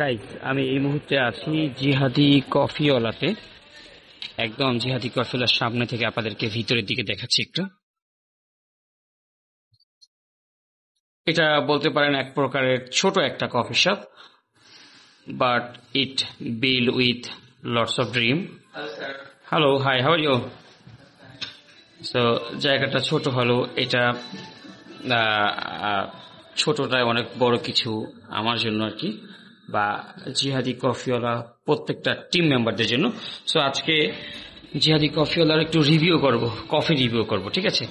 Guys, আমি এই মুহূর্তে আছি জিহাদি কফিওয়ালাতে। একদম জিহাদি কফিওয়ালার সামনে থেকে আপনাদেরকে ভিতরের দিকে দেখাচ্ছি একটু। এটা বলতে পারেন এক প্রকারের ছোট একটা coffee shop, but it build with lots of dream. Hello, hi, how are you? So জায়গাটা ছোট হলো, এটা ছোটটায় অনেক বড় কিছু আমার জন্য আর কি, বা জিহাদি কফিওয়ালা প্রত্যেকটা টিম মেম্বারদের জন্য। সো আজকে জিহাদি কফিওয়ালার একটু রিভিউ করব, কফি রিভিউ করব, ঠিক আছে?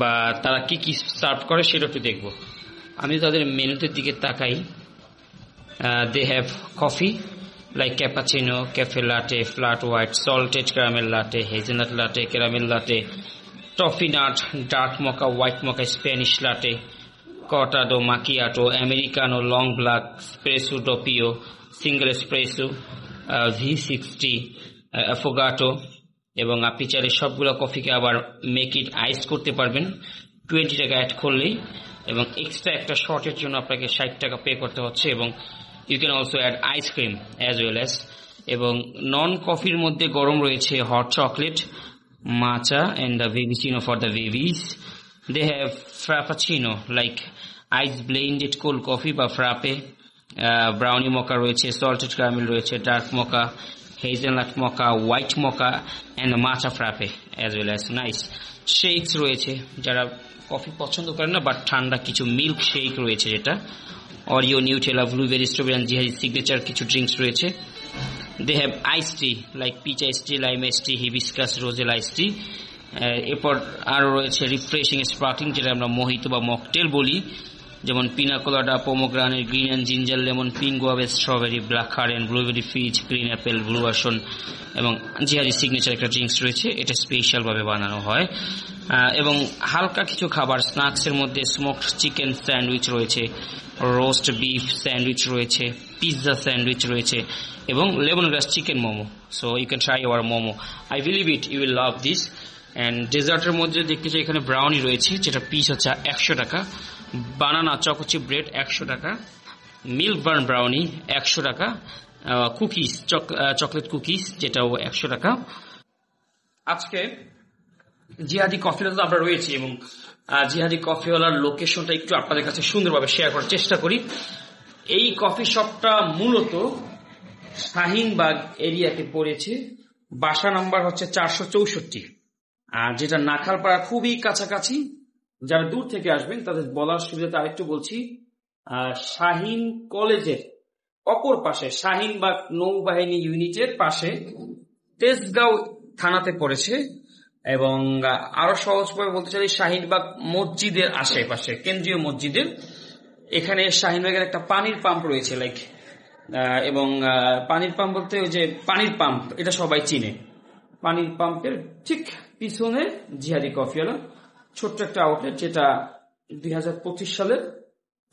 বা তারা কি কি সার্ভ করে সেটা একটু দেখব। আমি তাদের মেনুতে দিকে তাকাই। They have coffee like cappuccino, cafe latte, flat white, salted caramel latte, hazelnut latte, caramel latte, toffee nut, dark mocha, white mocha, Spanish latte, cortado, macchiato, americano, long black, espresso, doppio, single espresso, V60, affogato. এবং আপনি চাইলে সবগুলো কফিকে আবার make it আইস করতে পারবেন 20 টাকা add করলেই, এবং এক্সট্রা একটা শর্টের জন্য আপনাকে 60 টাকা পে করতে হচ্ছে। এবং you can also add ice cream as well as. এবং নন কফির মধ্যে গরম রয়েছে hot chocolate, matcha, and the Vivicino for the babies. They have Frappuccino, like ice blended cold coffee বা frappe, brownie mocha রয়েছে, salted caramel রয়েছে, dark mocha, hazelnut mocha, white mocha, and the matcha frappe as well as nice shakes রয়েছে। যারা coffee পছন্দ করেন না but ঠান্ডা কিছু মিল্ক শেক রয়েছে, যেটা Oreo, Nutella, blueberry, strawberry and জিহাদি সিগনেচার কিছু ড্রিঙ্কস রয়েছে। They have iced tea like peach iced tea, lime iced tea, hibiscus, rosal iced tea. এরপর আরও রয়েছে রিফ্রেশিং স্পার্কলিং, যেটা আমরা মোহিতো বা মকটেল বলি, যেমন pina colada, pomegranate, green and ginger lemon, pink guava, strawberry, black currant, blueberry fizz, green apple, blue আসন। এবং জিহাদি সিগনেচার একটা ড্রিঙ্কস রয়েছে, এটা স্পেশালভাবে বানানো হয়। এবং হালকা কিছু খাবার স্ন্যাক্সের মধ্যে স্মোকড চিকেন স্যান্ডউইচ রয়েছে, রোস্ট বিফ স্যান্ডউইচ রয়েছে, পিৎজা স্যান্ডউইচ রয়েছে, এবং lemon grass chicken momo. So you can try our momo, I believe it you will love this. And ডেজার্টের মধ্যে দেখতে চাই এখানে ব্রাউনি রয়েছে, যেটা পিস হচ্ছে 100 টাকা, বানানা চকোচিপ ব্রেড 100 টাকা, মিল্ক বার্ন ব্রাউনি 100 টাকা, কুকিজ চকলেট কুকিজ যেটাও 100 টাকা। আজকে জিহাদি কফিওয়ালা আমরা রয়েছি, এবং জিহাদি কফিওয়ালার লোকেশনটা একটু আপনাদের কাছে সুন্দরভাবে শেয়ার করার চেষ্টা করি। এই কফি শপটা মূলত শাহিনবাগ এরিয়াতে পড়েছে, বাসা নাম্বার হচ্ছে 464, যেটা নাখালপাড়া খুবই কাছাকাছি। যারা দূর থেকে আসবেন তাদের বলার সুবিধাতে আরেকটু বলছি, শাহিন কলেজের অপর পাশে, শাহিনবাগ নৌবাহিনী ইউনিটের পাশে তেজগাঁও থানাতে পড়েছে। এবং আরো সহজভাবে বলতে চাই, শাহিনবাগ মসজিদের আশেপাশে, কেন্দ্রীয় মসজিদের এখানে শাহিনবাগের একটা পানির পাম্প রয়েছে লাইক, এবং পানির পাম্প বলতে ওই যে পানির পাম্প, এটা সবাই চিনে। পানির পাম্পের ঠিক পিছনে জিহাদি কফিওয়ালা, ছোট্ট একটা আউটলেট, যেটা 2025 সালের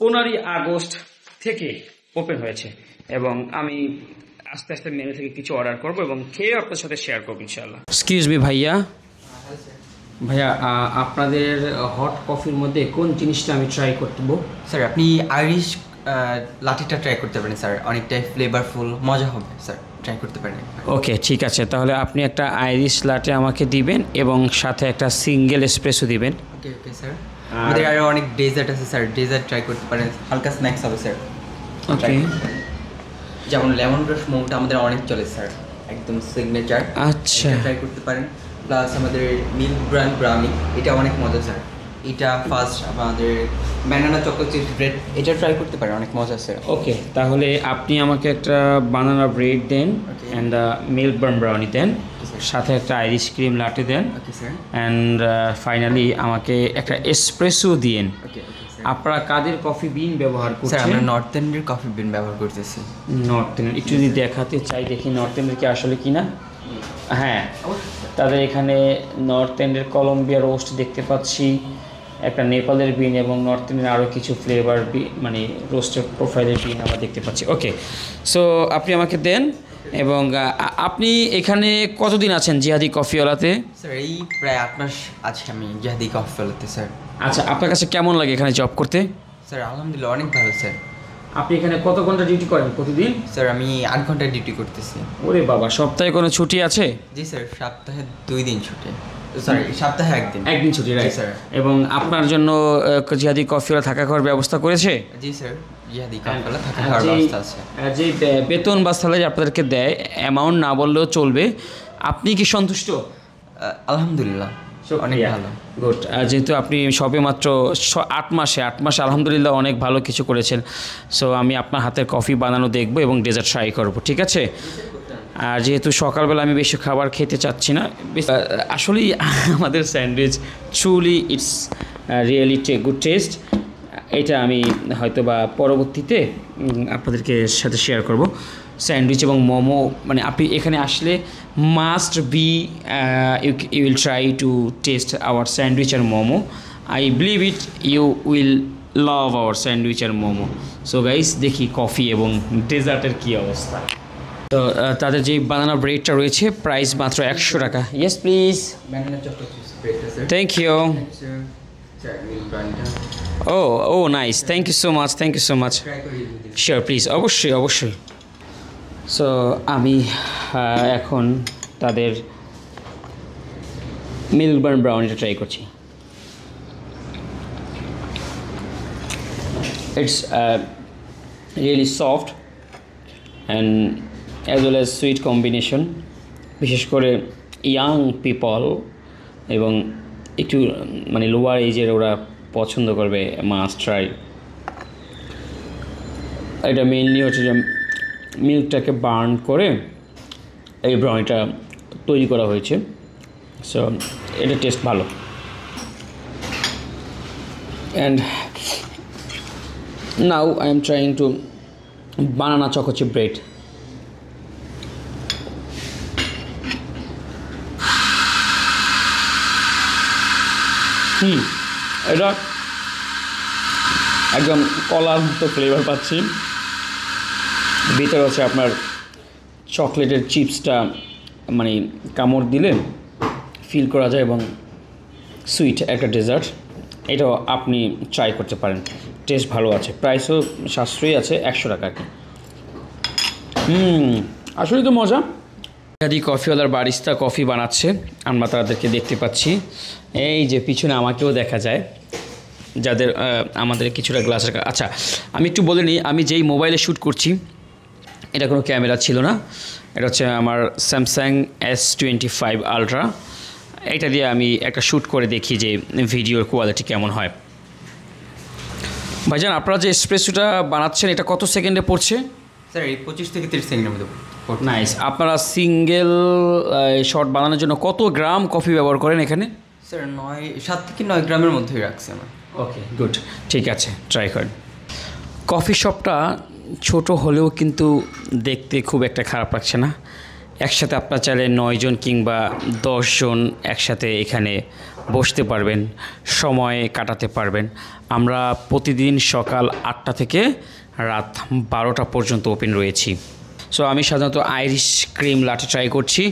15 আগস্ট থেকে ওপেন হয়েছে। এবং আমি আস্তে আস্তে মেনু থেকে কিছু অর্ডার করব এবং খেয়ে আপনার সাথে শেয়ার করবো ইনশাআল্লাহ। এক্সকিউজ মি ভাইয়া, আপনাদের হট কফির মধ্যে কোন জিনিসটা আমি ট্রাই করব? স্যার আপনি আইরিশ লাটিটা ট্রাই করতে পারেন স্যার, অনেকটাই ফ্লেভারফুল, মজা হবে স্যার, ট্রাই করতে পারেন। ওকে, ঠিক আছে, তাহলে আপনি একটা আইরিশ লাটে আমাকে দিবেন এবং সাথে একটা সিঙ্গেল এসপ্রেসো দিবেন। ওকে ওকে স্যার, আমাদের আরও অনেক ডেজার্ট আছে স্যার, ডেজার্ট ট্রাই করতে পারেন, হালকা স্ন্যাক্স হবে স্যার। ওকে, যেমন লেমন রস মোমোটা আমাদের অনেক চলে স্যার, একদম সিগনেচার। আচ্ছা, ট্রাই করতে পারেন। প্লাস আমাদের মিল্ক ব্রাউন ব্রাউনি, এটা অনেক মজা স্যার। এটা ফার্স্ট আমাদের ব্যানানা চকোচিপ চিপস ব্রেড, এটা ট্রাই করতে পারেন, অনেক মজা স্যার। ওকে, তাহলে আপনি আমাকে একটা বানানা ব্রেড দেন অ্যান্ড মিল্ক বার্ন ব্রাউনি দেন, সাথে একটা আইরিশ ক্রিম লাটে দেন, ওকে স্যার। অ্যান্ড ফাইনালি আমাকে একটা এসপ্রেসো দিন। ওকে। আপনারা কাদের কফি বিন ব্যবহার করছেন? স্যার আমরা নর্থ এন্ডের কফি বিন ব্যবহার করতেছি। নর্থ এন্ড একটু যদি দেখাতে চাই, দেখি নর্থ এন্ডের কি আসলে কিনা। হ্যাঁ, তাদের এখানে নর্থ এন্ডের কলম্বিয়া রোস্ট দেখতে পাচ্ছি, একটা নেপালের বিন, এবং নর্থ এন্ডের আরও কিছু ফ্লেভার মানে রোস্টের প্রোফাইলের বিন আমরা দেখতে পাচ্ছি। ওকে, সো আপনি আমাকে দেন। এবং আপনি এখানে কতদিন আছেন জিহাদি কফিওয়ালাতে? স্যার এই প্রায় 8 মাস আছে আমি জিহাদি কফিওয়ালাতে স্যার। আচ্ছা, আপনার কাছে কেমন লাগে এখানে জব করতে? স্যার আলহামদুলিল্লাহ অনেক ভালো স্যার, আপনি এখানে কত ঘন্টা ডিউটি করেন প্রতিদিন? স্যার আমি 8 ঘন্টা ডিউটি করতেছি। ওরে বাবা, সপ্তাহে কোনো ছুটি আছে? জি স্যার, সপ্তাহে 2 দিন ছুটি, সরি সপ্তাহে 1 দিন। একদিন ছুটি, রাইট স্যার। এবং আপনার জন্য জিহাদি কফিওয়ালা থাকা খাওয়ার ব্যবস্থা করেছে? জি স্যার, জিহাদি কফিওয়ালা থাকা খাওয়ার ব্যবস্থা আছে। যে বেতন বা স্যালারি আপনাদেরকে দেয়, অ্যামাউন্ট না বললেও চলবে, আপনি কি সন্তুষ্ট? আলহামদুলিল্লাহ অনেক ভালো। গুড। যেহেতু আপনি সবে মাত্র 8 মাসে আলহামদুলিল্লাহ অনেক ভালো কিছু করেছেন। সো আমি আপনার হাতের কফি বানানো দেখব এবং ডেজার্ট ট্রাই করব, ঠিক আছে? আর যেহেতু সকালবেলা আমি বেশি খাবার খেতে চাচ্ছি না, আসলেই আমাদের sandwich truly it's really good test. এটা আমি হয়তো বা পরবর্তীতে আপনাদেরকে সাথে শেয়ার করব। স্যান্ডউইচ এবং মোমো, মানে আপনি এখানে আসলে must be you will try to taste our sandwich আর momo. I believe it you will love our sandwich আর মোমো। সো গাইস, দেখি কফি এবং ডেজার্টের কী অবস্থা। তো তাদের যে বানানা ব্রেডটা রয়েছে, প্রাইস মাত্র 100 টাকা। Yes please. Banana chocolate bread sir. Thank you. Sir milk ব্রাউনিটা ও nice, thank you so much, thank you so much. Try করে দিন। শিওর, প্লিজ, অবশ্যই অবশ্যই। সো আমি এখন তাদের মিল্ক বার্ন ব্রাউনিটা ট্রাই করছি। It's really soft and as well as sweet combination. বিশেষ করে ইয়াং পিপল এবং একটু মানে লোয়ার এজের ওরা পছন্দ করবে, মাস্ট ট্রাই। এটা মেইনলি হচ্ছে যে মিল্কটাকে বার্ন করে এই ব্রাউনিটা তৈরি করা হয়েছে। সো এটা টেস্ট ভালো। And now I am trying to banana choco chip bread. এটা একদম কলার মতো ফ্লেভার পাচ্ছি। ভিতরে হচ্ছে আপনার চকলেটের চিপসটা মানে কামড় দিলে ফিল করা যায়, এবং সুইট একটা ডেজার্ট। এটাও আপনি ট্রাই করতে পারেন, টেস্ট ভালো আছে, প্রাইসও সাশ্রয়ী আছে, 100 টাকা আর কি। আসলে তো মজা। জিহাদি কফিওয়ালার বারিস্তা কফি বানাচ্ছে, আমরা তাদেরকে দেখতে পাচ্ছি। এই যে পিছনে আমাকেও দেখা যায়, যাদের আমাদের কিছুটা গ্লাসের। আচ্ছা, আমি একটু বলে নিই, আমি যেই মোবাইলে শ্যুট করছি এটা কোনো ক্যামেরা ছিল না, এটা হচ্ছে আমার স্যামসাং S25 আলট্রা। এটা দিয়ে আমি একটা শ্যুট করে দেখি যে ভিডিওর কোয়ালিটি কেমন হয়। ভাইজান, আপনারা যে এসপ্রেসোটা বানাচ্ছেন এটা কত সেকেন্ডে পড়ছে? স্যার এই 25 থেকে 30 সেকেন্ডের মধ্যে। নাইস। আপনারা সিঙ্গেল শট বানানোর জন্য কত গ্রাম কফি ব্যবহার করেন এখানে? স্যার 7 থেকে 9 গ্রামের মধ্যেই রাখছি আমরা। ওকে, গুড, ঠিক আছে, ট্রাই করেন। কফি শপটা ছোট হলেও কিন্তু দেখতে খুব একটা খারাপ লাগছে না। একসাথে আপনার চাইলে 9 জন কিংবা 10 জন একসাথে এখানে বসতে পারবেন, সময় কাটাতে পারবেন। আমরা প্রতিদিন সকাল 8টা থেকে রাত 12টা পর্যন্ত ওপেন রয়েছি। সো আমি সাধারণত আইরিশ ক্রিম লাটে ট্রাই করছি।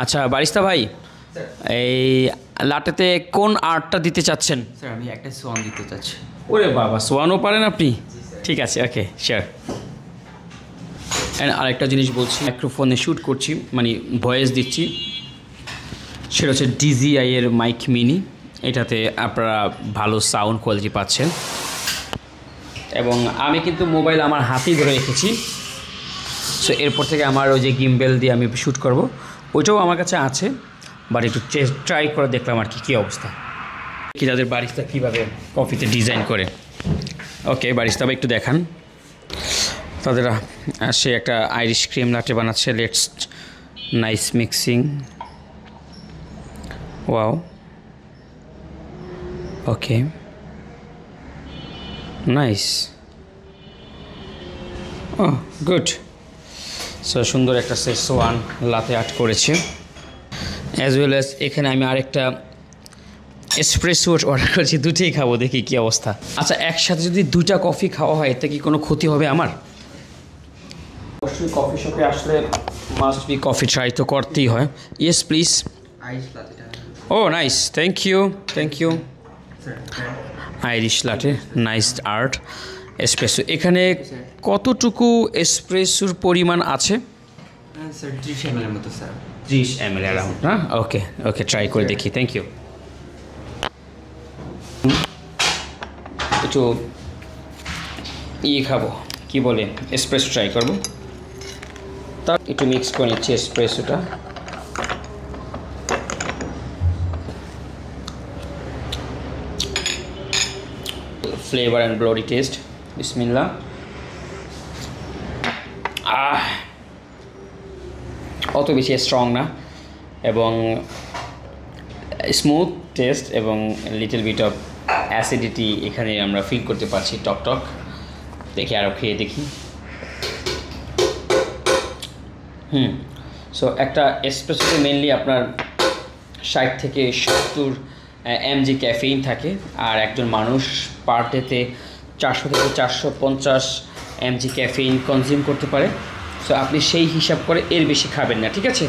আচ্ছা বারিস্তা ভাই, এই লাটেতে কোন আর্টটা দিতে চাচ্ছেন? স্যার আমি একটা সোয়ান দিতে চাচ্ছি। ওরে বাবা, সোয়ানও পারেন আপনি? ঠিক আছে, ওকে, শিওর। অ্যান্ড আরেকটা জিনিস বলছি, মাইক্রোফোনে শ্যুট করছি, মানে ভয়েস দিচ্ছি, সেটা হচ্ছে DJI এর মাইক মিনি। এটাতে আপনারা ভালো সাউন্ড কোয়ালিটি পাচ্ছেন। এবং আমি কিন্তু মোবাইল আমার হাতেই ধরে রেখেছি। সো এরপর থেকে আমার ওই যে গিম্বেল দিয়ে আমি শ্যুট করব, ওইটাও আমার কাছে আছে, বাট একটু ট্রাই করে দেখলাম আর কি কী অবস্থা, কি তাদের বারিস্তা কীভাবে কফিতে ডিজাইন করে। ওকে বারিস্তা ভাই একটু দেখান। তাদের সে একটা আইরিশ ক্রিম লাটে বানাচ্ছে। Let's nice mixing, wow, okay, nice, oh good. So সুন্দর একটা সোয়ান লাতে আর্ট করেছে। অ্যাজ ওয়েল অ্যাজ এখানে আমি আরেকটা এসপ্রেসো অর্ডার করেছি, দুটোই খাবো, দেখি কী অবস্থা। আচ্ছা, একসাথে যদি 2টা কফি খাওয়া হয় এতে কি কোনো ক্ষতি হবে আমার? অবশ্যই কফি শপে আসলে মাস্ট বি কফি ট্রাই তো করতেই হয়। Yes please. Oh nice, thank you, thank you. Irish latte, nice art. Espresso এখানে কতটুকু এসপ্রেসোর পরিমাণ আছে? স্যার 30 ml এর মতো স্যার। 30 ml অ্যারাউন্ড না? ওকে ওকে, ট্রাই করে দেখি। Thank you. একটু খাবো, কি বলে, এসপ্রেসো ট্রাই করবো। তার একটু মিক্স করে নিচ্ছি এসপ্রেসোটা। ফ্লেভার অ্যান্ড ব্লডি টেস্ট, বিসমিল্লাহ। অত বেশি স্ট্রং না এবং স্মুথ টেস্ট এবং লিটল বিট অফ অ্যাসিডিটি এখানে আমরা ফিল করতে পারছি, টক টক। দেখি আরও খেয়ে দেখি। সো একটা এসপ্রেসোতে মেনলি আপনার 60 থেকে 70 mg ক্যাফেইন থাকে, আর একজন মানুষ পার ডেতে 400 থেকে 450 mg ক্যাফেইন কনজিউম করতে পারে। সো আপনি সেই হিসাব করে এর বেশি খাবেন না, ঠিক আছে?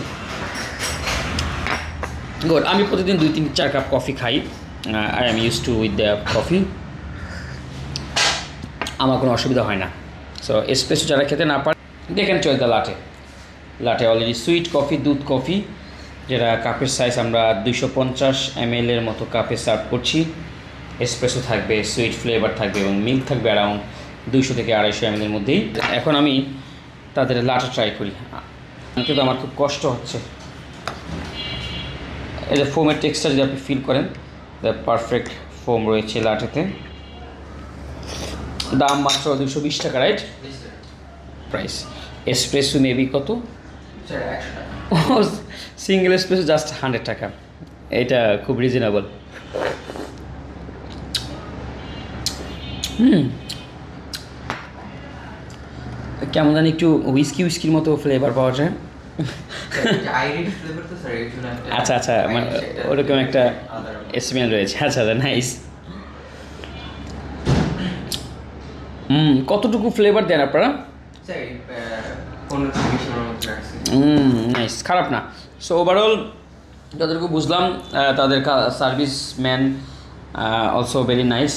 গুড। আমি প্রতিদিন 2-3-4 কাপ কফি খাই। I am use to with the coffee, আমার কোনো অসুবিধা হয় না। সো এসপ্রেসো যারা খেতে না পারে, দেখেন choice the latte. Latte already sweet coffee, দুধ কফি, যেটা কাপের সাইজ আমরা 250 ml এর মতো কাপে সার্ভ করছি। এসপ্রেসো থাকবে, সুইট ফ্লেভার থাকবে এবং মিল্ক থাকবে অ্যারাউন্ড 200 থেকে 250 ml এর মধ্যেই। এখন আমি তাদের লাটে ট্রাই করি, কিন্তু আমার খুব কষ্ট হচ্ছে। এই যে ফোমের টেক্সচার যদি আপনি ফিল করেন, দ্য পারফেক্ট ফোম রয়েছে লাটেতে। দাম মাত্র 220 টাকা, রাইট? প্রাইস। এসপ্রেসো মেবি কত? সিঙ্গেল এসপ্রেসো জাস্ট 100 টাকা। এটা খুব রিজনেবল। কেমন জানি একটু উইস্কির মতো ফ্লেভার পাওয়া যায়। আচ্ছা আচ্ছা, মানে ওরকম একটা স্মেল রয়েছে। আচ্ছা আচ্ছা, নাইস। কতটুকু ফ্লেভার দেন আপনারা? নাইস, খারাপ না। সো ওভারঅল যতটুকু বুঝলাম, তাদের service man also very nice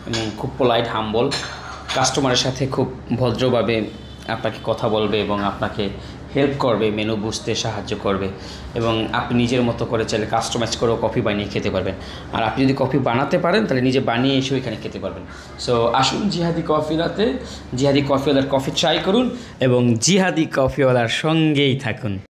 এবং খুব পোলাইট, হাম্বল। কাস্টমারের সাথে খুব ভদ্রভাবে আপনাকে কথা বলবে এবং আপনাকে হেল্প করবে, মেনু বুঝতে সাহায্য করবে, এবং আপনি নিজের মতো করে চাইলে কাস্টমাইজ করেও কফি বানিয়ে খেতে পারবেন। আর আপনি যদি কফি বানাতে পারেন তাহলে নিজে বানিয়ে এসেও এখানে খেতে পারবেন। সো আসুন জিহাদি কফিওয়ালাতে, জিহাদি কফিওয়ালার কফি ট্রাই করুন এবং জিহাদি কফিওয়ালার সঙ্গেই থাকুন।